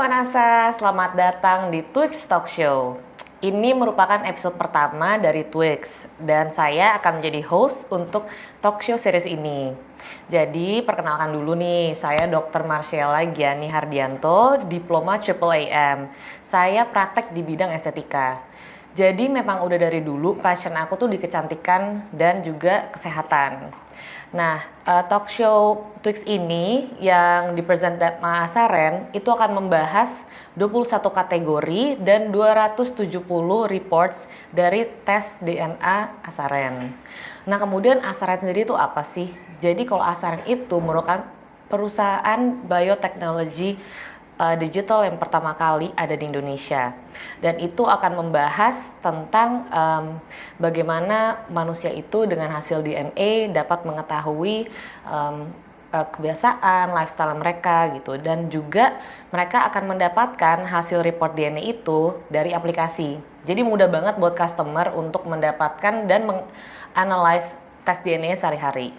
teman Asa, selamat datang di Twix Talk Show. Ini merupakan episode pertama dari Twix dan saya akan menjadi host untuk talk show series ini. Jadi perkenalkan dulu nih, saya Dr. Marcella Giani Hardianto, Diploma Triple AM. Saya praktek di bidang estetika. Jadi memang udah dari dulu passion aku tuh di kecantikan dan juga kesehatan. Nah, talk show Twix ini yang dipresent sama Asaren itu akan membahas 21 kategori dan 270 reports dari tes DNA Asaren. Nah, kemudian Asaren sendiri itu apa sih? Jadi kalau Asaren itu merupakan perusahaan bioteknologi digital yang pertama kali ada di Indonesia, dan itu akan membahas tentang bagaimana manusia itu dengan hasil DNA dapat mengetahui kebiasaan, lifestyle mereka gitu, dan juga mereka akan mendapatkan hasil report DNA itu dari aplikasi. Jadi mudah banget buat customer untuk mendapatkan dan menganalize tes DNA sehari-hari.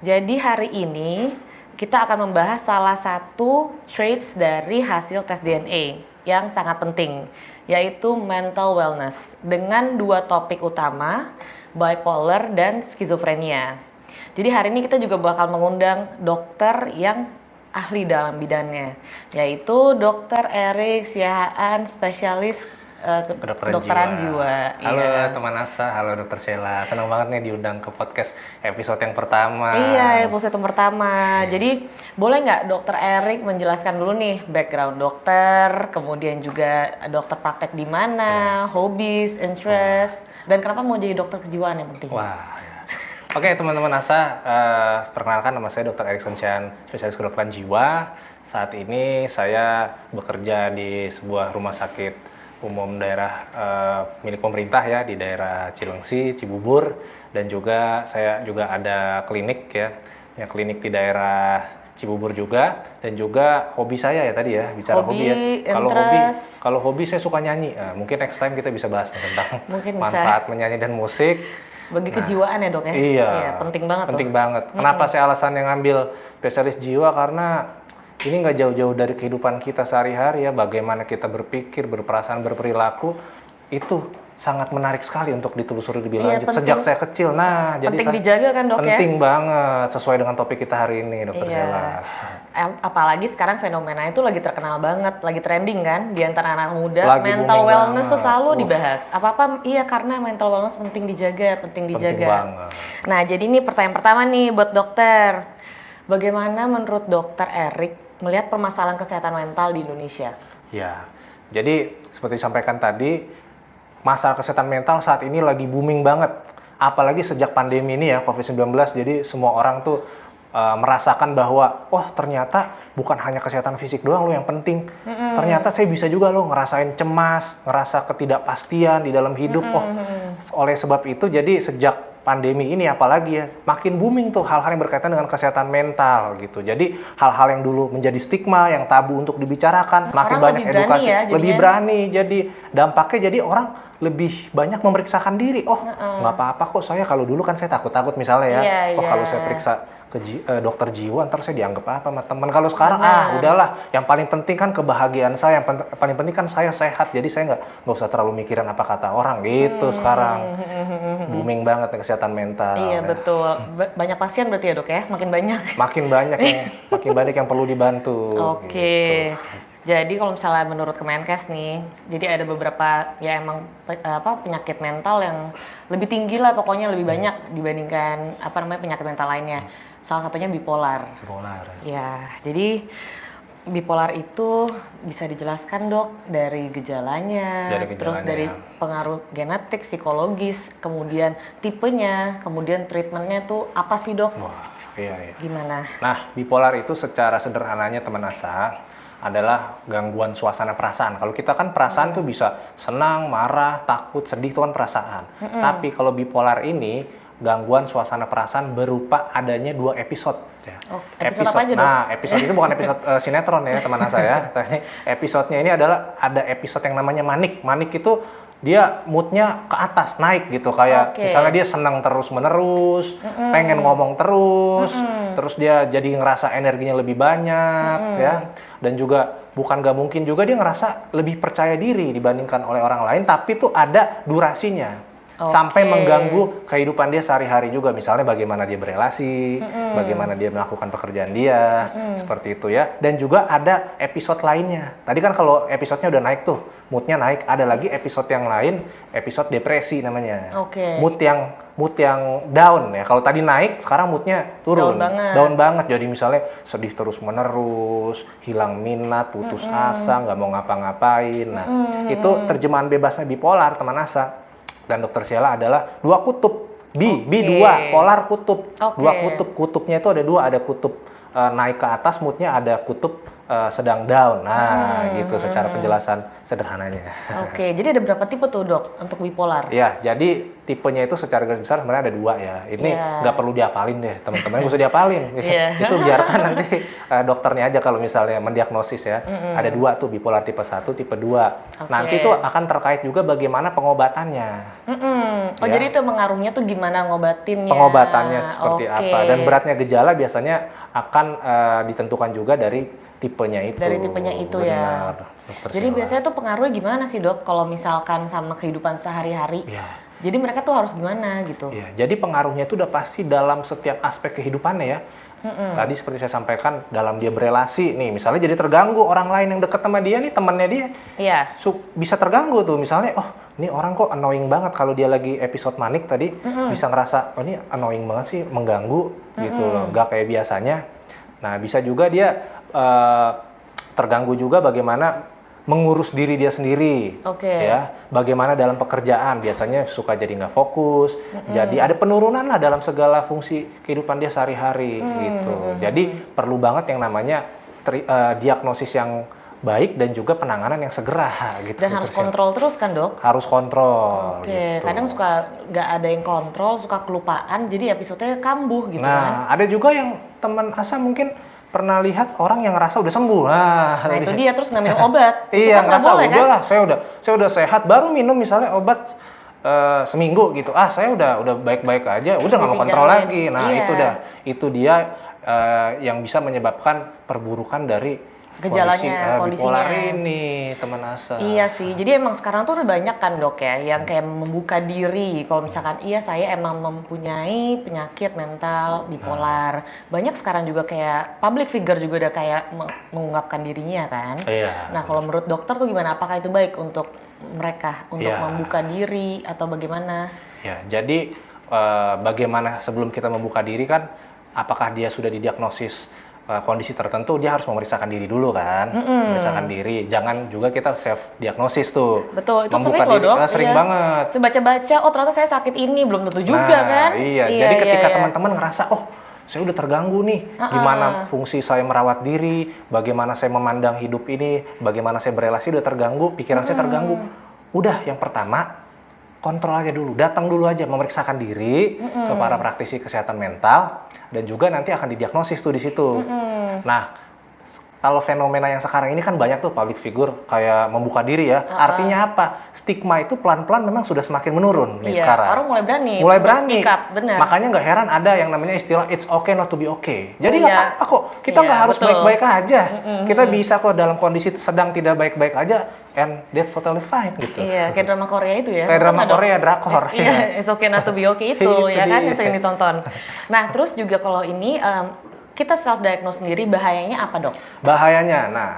Jadi hari ini kita akan membahas salah satu traits dari hasil tes DNA yang sangat penting, yaitu mental wellness, dengan dua topik utama, bipolar dan skizofrenia. Jadi hari ini kita juga bakal mengundang dokter yang ahli dalam bidangnya, yaitu Dr. Erik Siahaan, spesialis kedokteran jiwa. Halo teman Asa, halo Dokter Sheila. Senang banget nih diundang ke podcast episode yang pertama. Iya, episode yang pertama. Jadi boleh nggak Dokter Erik menjelaskan dulu nih background dokter, kemudian juga dokter praktek di mana, hobbies, interest, dan kenapa mau jadi dokter kejiwaan yang penting? Wah. Oke teman-teman Asa, perkenalkan nama saya Dr. Erik Siahaan, spesialis kedokteran jiwa. Saat ini saya bekerja di sebuah rumah sakit umum daerah milik pemerintah ya, di daerah Cilengsi, Cibubur, dan juga saya juga ada klinik ya klinik di daerah Cibubur juga, dan juga hobi saya ya tadi ya, bicara hobi ya. Kalau hobi saya suka nyanyi. Mungkin next time kita bisa bahas tentang manfaat menyanyi dan musik. Bagi kejiwaan ya dok ya? Iya, penting banget. Penting banget. Kenapa saya alasannya ngambil spesialis jiwa? Karena ini nggak jauh-jauh dari kehidupan kita sehari-hari ya, bagaimana kita berpikir, berperasaan, berperilaku, itu sangat menarik sekali untuk ditelusuri lebih lanjut sejak saya kecil. Nah, penting jadi dijaga kan dok penting banget, sesuai dengan topik kita hari ini, Dokter Sheila. Apalagi sekarang fenomena itu lagi terkenal banget, lagi trending kan di antara anak muda. Mental wellness tuh selalu dibahas. Apa-apa karena mental wellness penting dijaga, penting dijaga. Banget. Nah, jadi ini pertanyaan pertama nih buat dokter. Bagaimana menurut Dokter Erik melihat permasalahan kesehatan mental di Indonesia? Ya, jadi seperti disampaikan tadi, masalah kesehatan mental saat ini lagi booming banget. Apalagi sejak pandemi ini ya, COVID-19, jadi semua orang tuh merasakan bahwa, ternyata bukan hanya kesehatan fisik doang loh yang penting. Ternyata saya bisa juga loh ngerasain cemas, ngerasa ketidakpastian di dalam hidup. Oleh sebab itu, jadi sejak pandemi ini apalagi ya, makin booming tuh hal-hal yang berkaitan dengan kesehatan mental gitu. Jadi hal-hal yang dulu menjadi stigma, yang tabu untuk dibicarakan, makin banyak edukasi, lebih berani. Jadi dampaknya jadi orang lebih banyak memeriksakan diri. Nggak apa-apa kok, saya kalau dulu kan saya takut-takut misalnya ya. Kalau saya periksa ke dokter jiwa, ntar saya dianggap apa sama teman. Kalau sekarang udahlah, yang paling penting kan kebahagiaan saya, yang paling penting kan saya sehat, jadi saya nggak usah terlalu mikirin apa kata orang gitu. Sekarang booming banget kesehatan mental. Iya betul, banyak pasien berarti ya dok ya, makin banyak yang perlu dibantu. Oke. Gitu. Jadi kalau misalnya menurut Kemenkes nih, jadi ada beberapa ya emang penyakit mental yang lebih tinggi lah, pokoknya lebih banyak dibandingkan penyakit mental lainnya. Salah satunya bipolar. Ya, jadi bipolar itu bisa dijelaskan dok dari gejalanya, terus dari pengaruh genetik, psikologis, kemudian tipenya, kemudian treatmentnya tuh apa sih dok? Iya. Gimana? Nah, bipolar itu secara sederhananya teman Asa adalah gangguan suasana perasaan. Kalau kita kan perasaan tuh bisa senang, marah, takut, sedih, itu kan perasaan. Tapi kalau bipolar ini gangguan suasana perasaan berupa adanya 2 episode. Episode apa aja dong? Nah, episode itu bukan episode sinetron ya teman saya. Episodenya ini adalah ada episode yang namanya manik. Manik itu dia moodnya ke atas, naik gitu. Kayak misalnya dia senang terus-menerus, pengen ngomong terus, terus dia jadi ngerasa energinya lebih banyak, ya. Dan juga bukan gak mungkin juga dia ngerasa lebih percaya diri dibandingkan oleh orang lain, tapi tuh ada durasinya. Sampai mengganggu kehidupan dia sehari-hari juga. Misalnya bagaimana dia berelasi, bagaimana dia melakukan pekerjaan dia, seperti itu ya. Dan juga ada episode lainnya. Tadi kan kalau episodenya udah naik tuh, moodnya naik. Ada lagi episode yang lain, episode depresi namanya. Mood yang down ya. Kalau tadi naik, sekarang moodnya turun. Down banget. Jadi misalnya sedih terus-menerus, hilang minat, putus asa, nggak mau ngapa-ngapain. Nah, itu terjemahan bebasnya bipolar, teman Asa. Dan Dokter Sheila adalah dua kutub, B2, polar kutub. Dua kutub, kutubnya itu ada dua, ada kutub naik ke atas moodnya, ada kutub sedang down. Nah, gitu secara penjelasan sederhananya. Jadi ada berapa tipe tuh dok untuk bipolar? Ya, jadi tipenya itu secara garis besar sebenarnya ada dua ya. Ini nggak perlu dihafalin deh, teman-teman nggak usah dihafalin. Itu biarkan nanti dokternya aja kalau misalnya mendiagnosis ya. Ada dua tuh, bipolar tipe 1, tipe 2. Nanti tuh akan terkait juga bagaimana pengobatannya. Ya. Jadi itu mengaruhnya tuh gimana ngobatinnya? Pengobatannya seperti apa. Dan beratnya gejala biasanya akan ditentukan juga dari tipenya itu. Dari tipenya itu. Benar, ya. Jadi biasanya tuh pengaruhnya gimana sih dok? Kalau misalkan sama kehidupan sehari-hari. Jadi mereka tuh harus gimana gitu? Jadi pengaruhnya itu udah pasti dalam setiap aspek kehidupannya ya. Tadi seperti saya sampaikan, dalam dia berelasi nih, misalnya jadi terganggu orang lain yang deket sama dia nih, temannya dia. Bisa terganggu tuh, misalnya, oh ini orang kok annoying banget kalau dia lagi episode manik tadi, bisa ngerasa, oh ini annoying banget sih, mengganggu gitu loh, gak kayak biasanya. Nah, bisa juga dia terganggu juga bagaimana mengurus diri dia sendiri, ya. Bagaimana dalam pekerjaan biasanya suka jadi nggak fokus, jadi ada penurunan lah dalam segala fungsi kehidupan dia sehari-hari gitu. Jadi perlu banget yang namanya diagnosis yang baik dan juga penanganan yang segera gitu. Dan harus kontrol terus kan dok? Harus kontrol. Gitu. Kadang suka nggak ada yang kontrol, suka kelupaan, jadi episodenya kambuh gitu kan? Nah, ada juga yang teman Asa mungkin pernah lihat orang yang ngerasa udah sembuh. Nah itu dia, terus nggak minum obat. Iya, kan ngerasa boleh, udahlah, kan? saya udah sehat, baru minum misalnya obat seminggu gitu. Saya udah baik-baik aja, udah nggak mau kontrol lagi. Nah, itu dia yang bisa menyebabkan perburukan dari gejalanya, kondisinya ini, teman Asa. Iya sih, jadi emang sekarang tuh udah banyak kan dok ya, yang kayak membuka diri. Kalau misalkan saya emang mempunyai penyakit mental bipolar. Banyak sekarang juga kayak public figure juga udah kayak mengungkapkan dirinya kan. Nah kalau menurut dokter tuh gimana? Apakah itu baik untuk mereka untuk membuka diri atau bagaimana? Ya, jadi bagaimana sebelum kita membuka diri kan, apakah dia sudah didiagnosis kondisi tertentu, dia harus memeriksakan diri dulu kan, memeriksakan diri. Jangan juga kita self diagnosis tuh. Betul, itu sering loh dok. Sering banget. Sebaca-baca, oh ternyata saya sakit ini, belum tentu juga kan. Jadi ketika teman-teman ngerasa, oh saya udah terganggu nih, gimana fungsi saya merawat diri, bagaimana saya memandang hidup ini, bagaimana saya berelasi udah terganggu, pikiran saya terganggu. Udah, yang pertama kontrol aja dulu, datang dulu aja memeriksakan diri ke para praktisi kesehatan mental, dan juga nanti akan didiagnosis tuh di situ. Nah, kalau fenomena yang sekarang ini kan banyak tuh public figure kayak membuka diri ya. Artinya apa? Stigma itu pelan-pelan memang sudah semakin menurun nih sekarang. Orang mulai berani. Speak up, benar. Makanya nggak heran ada yang namanya istilah it's okay not to be okay. Jadi nggak apa-apa kok. Kita nggak harus baik-baik aja. Kita bisa kok dalam kondisi sedang tidak baik-baik aja, and that's totally fine gitu. Iya, kayak drama Korea itu ya. Kayak drama Korea, drakor. Iya, it's okay not to be okay itu ya kan yang sering ditonton. Nah, terus juga kalau ini kita self-diagnose sendiri, bahayanya apa dok? Bahayanya, nah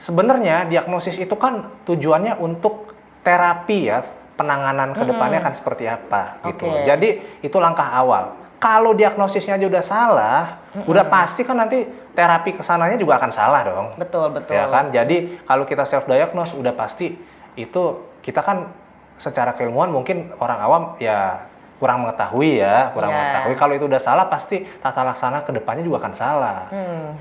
sebenarnya diagnosis itu kan tujuannya untuk terapi ya, penanganan ke depannya akan seperti apa gitu. Jadi itu langkah awal. Kalau diagnosisnya aja udah salah, udah pasti kan nanti terapi kesananya juga akan salah dong. Betul. Ya kan, jadi kalau kita self-diagnose udah pasti itu kita kan secara keilmuan mungkin orang awam ya kurang mengetahui. Kalau itu udah salah pasti tata laksana kedepannya juga akan salah,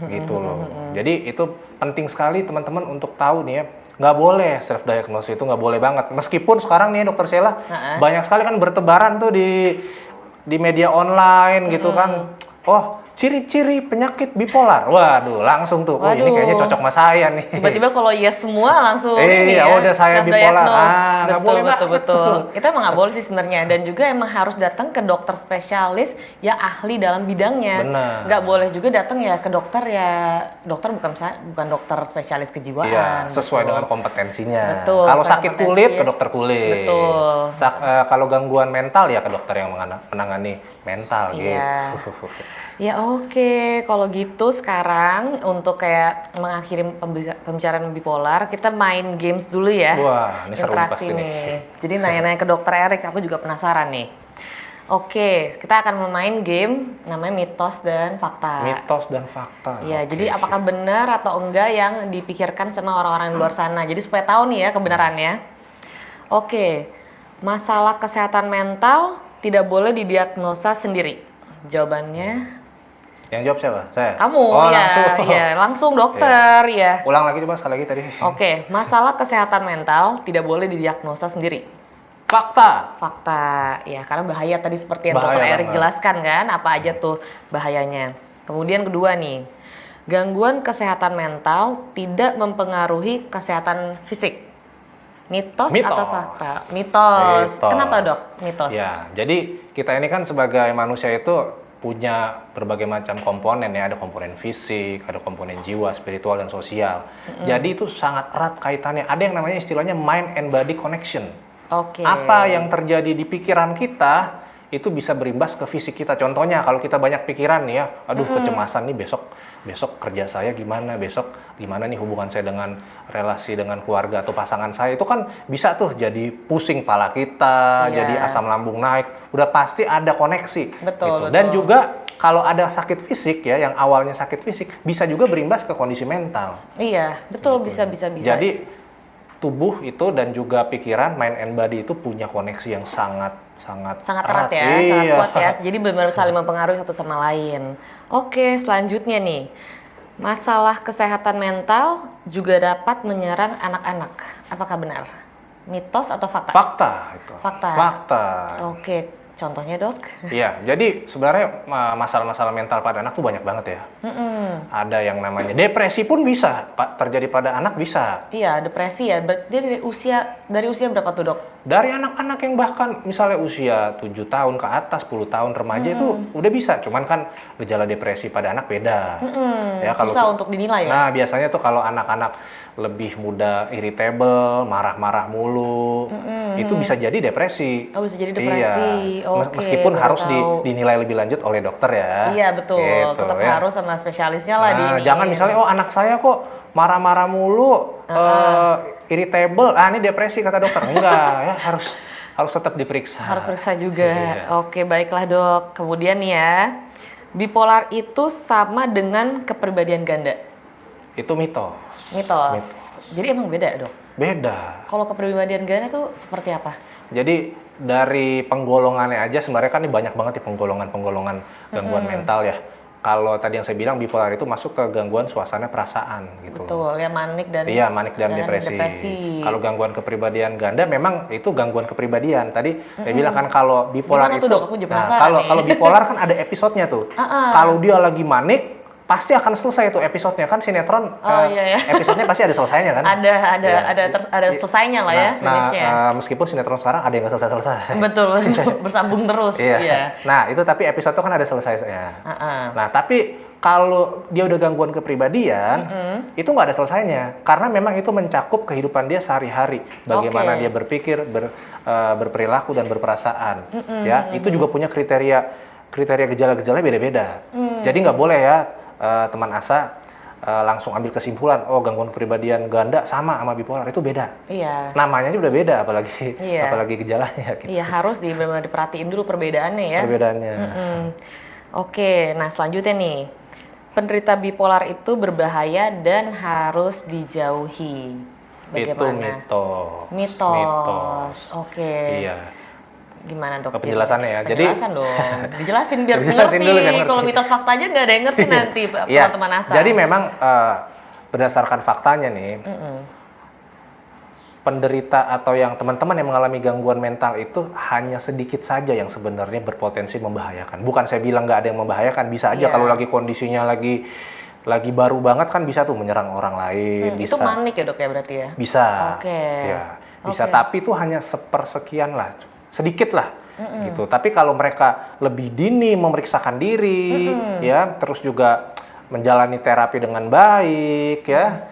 gitu loh. Jadi itu penting sekali teman-teman untuk tahu nih ya, nggak boleh self diagnosis, itu nggak boleh banget. Meskipun sekarang nih Dokter Sheila banyak sekali kan bertebaran tuh di media online gitu kan. Oh ciri-ciri penyakit bipolar. Waduh, langsung tuh. Oh, ini Waduh. kayaknya cocok sama saya nih. Tiba-tiba kalau yes semua langsung ini ya. udah saya bipolar. self-diagnose. Nggak Betul, boleh betul, banget betul. tuh. Itu emang nggak boleh sih sebenarnya. Dan juga emang harus datang ke dokter spesialis yang ahli dalam bidangnya. Benar. Nggak boleh juga datang ya ke dokter ya. Dokter bukan dokter spesialis kejiwaan. Iya, sesuai betul. dengan kompetensinya. Betul, Kalau sesuai sakit kompetensi. kulit ke dokter kulit. Betul. Kalau gangguan mental ya ke dokter yang menangani mental Iya. gitu. Ya oke, kalau gitu sekarang untuk kayak mengakhiri pembicaraan bipolar, kita main games dulu ya. Wah, ini seru Interaksi pasti nih. nih. Jadi nanya-nanya ke dokter Erik, aku juga penasaran nih. Oke, kita akan bermain game namanya mitos dan fakta. Mitos dan fakta. Ya, Oke. jadi apakah benar atau enggak yang dipikirkan sama orang-orang di luar sana. Jadi supaya tahu nih ya kebenarannya. Oke, masalah kesehatan mental tidak boleh didiagnosa sendiri. Jawabannya Yang jawab siapa? Saya? kamu, Oh, ya, langsung. ya, langsung dokter, ya. Ulang lagi coba sekali lagi tadi. Oke, masalah kesehatan mental tidak boleh didiagnosa sendiri. Fakta. Fakta, ya, karena bahaya tadi seperti yang Bahaya dokter Erik banget. jelaskan kan, apa aja tuh bahayanya. Kemudian kedua nih, gangguan kesehatan mental tidak mempengaruhi kesehatan fisik. Mitos, atau fakta? Mitos. Kenapa dok? Mitos. Ya, jadi kita ini kan sebagai manusia itu punya berbagai macam komponen ya, ada komponen fisik, ada komponen jiwa, spiritual dan sosial. Jadi itu sangat erat kaitannya. Ada yang namanya istilahnya mind and body connection. Oke. Apa yang terjadi di pikiran kita itu bisa berimbas ke fisik kita. Contohnya kalau kita banyak pikiran nih ya, aduh kecemasan nih besok kerja saya gimana, besok gimana nih hubungan saya dengan relasi dengan keluarga atau pasangan saya, itu kan bisa tuh jadi pusing pala kita, Iya. jadi asam lambung naik, udah pasti ada koneksi. Betul, gitu. Dan betul. juga kalau ada sakit fisik ya, yang awalnya sakit fisik bisa juga berimbas ke kondisi mental. Iya, betul, Gitu. bisa. Jadi tubuh itu dan juga pikiran, mind and body itu punya koneksi yang sangat erat ya, sangat Iya. kuat ya. Jadi benar-benar saling mempengaruhi satu sama lain. Oke, selanjutnya nih. Masalah kesehatan mental juga dapat menyerang anak-anak. Apakah benar? Mitos atau fakta? Fakta itu. Fakta. Oke, contohnya dok? Iya, jadi sebenarnya masalah-masalah mental pada anak tuh banyak banget ya. Ada yang namanya depresi pun bisa terjadi pada anak, bisa. Iya, depresi ya. Berarti dia dari usia berapa tuh dok? Dari anak-anak yang bahkan misalnya usia 7 tahun ke atas, 10 tahun remaja itu udah bisa. Cuman kan gejala depresi pada anak beda. Ya, Susah untuk dinilai ya? Nah, biasanya tuh kalau anak-anak lebih mudah irritable, marah-marah mulu, itu bisa jadi depresi. Oh, bisa jadi depresi. Iya. Oke, Meskipun baru harus tahu. dinilai lebih lanjut oleh dokter ya. Iya, betul. Gitu, Tetap ya. harus sama spesialisnya lah Nah, di jangan misalnya, oh anak saya kok marah-marah mulu, irritable, ini depresi kata dokter. Enggak, ya harus tetap diperiksa. Harus periksa juga. Iya. Oke, baiklah dok. Kemudian nih ya, bipolar itu sama dengan kepribadian ganda. Itu mitos. Mitos. Jadi emang beda dok? Beda. Kalau kepribadian ganda tuh seperti apa? Jadi dari penggolongannya aja sebenarnya kan ini banyak banget ya penggolongan gangguan mental ya. Kalau tadi yang saya bilang bipolar itu masuk ke gangguan suasana perasaan gitu. Betul, ya manik dan Iya, manik dan depresi. Kalau gangguan kepribadian ganda memang itu gangguan kepribadian. Tadi saya bilang kan kalau bipolar Gimana itu tuh, Dok? Aku juga penasaran kalau nih. kalau bipolar kan ada episodenya tuh. Kalau dia lagi manik pasti akan selesai tuh episodenya kan sinetron. Iya. Episodenya pasti ada selesainya kan? ada Iya. selesainya lah ya finishnya. Meskipun sinetron sekarang ada yang nggak selesai-selesai. Betul, bersambung terus. Iya. Iya. Nah, itu tapi episode itu kan ada selesainya. Nah, tapi kalau dia udah gangguan kepribadian, itu nggak ada selesainya. Karena memang itu mencakup kehidupan dia sehari-hari. Bagaimana dia berpikir, berperilaku, dan berperasaan. Ya, itu juga punya kriteria gejala-gejala beda-beda. Jadi nggak boleh ya, teman Asa langsung ambil kesimpulan, oh gangguan kepribadian ganda sama bipolar, itu beda. Iya. Namanya juga beda, apalagi Iya. apalagi gejalanya. Gitu. Iya, harus benar-benar diperhatiin dulu perbedaannya ya. Perbedaannya. Oke, nah selanjutnya nih. Penderita bipolar itu berbahaya dan harus dijauhi. Bagaimana? Itu Mitos. Oke. Iya. Gimana dok? Penjelasannya ya. Jadi Penjelasan dong. Dijelasin biar Dijelasin ngerti. dulu biar ngerti. Kalau mitos fakta aja nggak ada yang ngerti nanti Iya. teman-teman Asa. Jadi memang berdasarkan faktanya nih, penderita atau yang teman-teman yang mengalami gangguan mental itu hanya sedikit saja yang sebenarnya berpotensi membahayakan. Bukan saya bilang nggak ada yang membahayakan, bisa aja kalau lagi kondisinya lagi baru banget kan bisa tuh menyerang orang lain. Itu manik ya dok ya berarti ya? Bisa. Oke. Ya, bisa. Tapi itu hanya sepersekian lah, sedikit lah. Gitu. Tapi kalau mereka lebih dini memeriksakan diri, ya, terus juga menjalani terapi dengan baik, ya,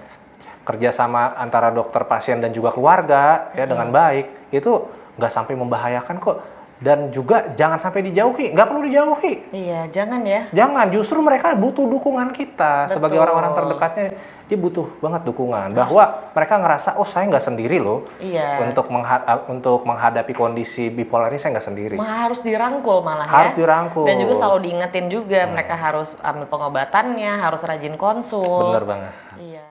kerjasama antara dokter, pasien dan juga keluarga, ya, dengan baik, itu nggak sampai membahayakan kok. Dan juga jangan sampai dijauhi, nggak perlu dijauhi. Iya, jangan ya. Jangan, justru mereka butuh dukungan kita. Betul. Sebagai orang-orang terdekatnya, dia butuh banget dukungan. Bahwa mereka ngerasa, oh saya nggak sendiri loh. Iya. Untuk menghadapi kondisi bipolar ini saya nggak sendiri. Harus dirangkul malah ya. Harus dirangkul. Dan juga selalu diingetin juga, mereka harus ambil pengobatannya, harus rajin konsul. Bener banget. Iya.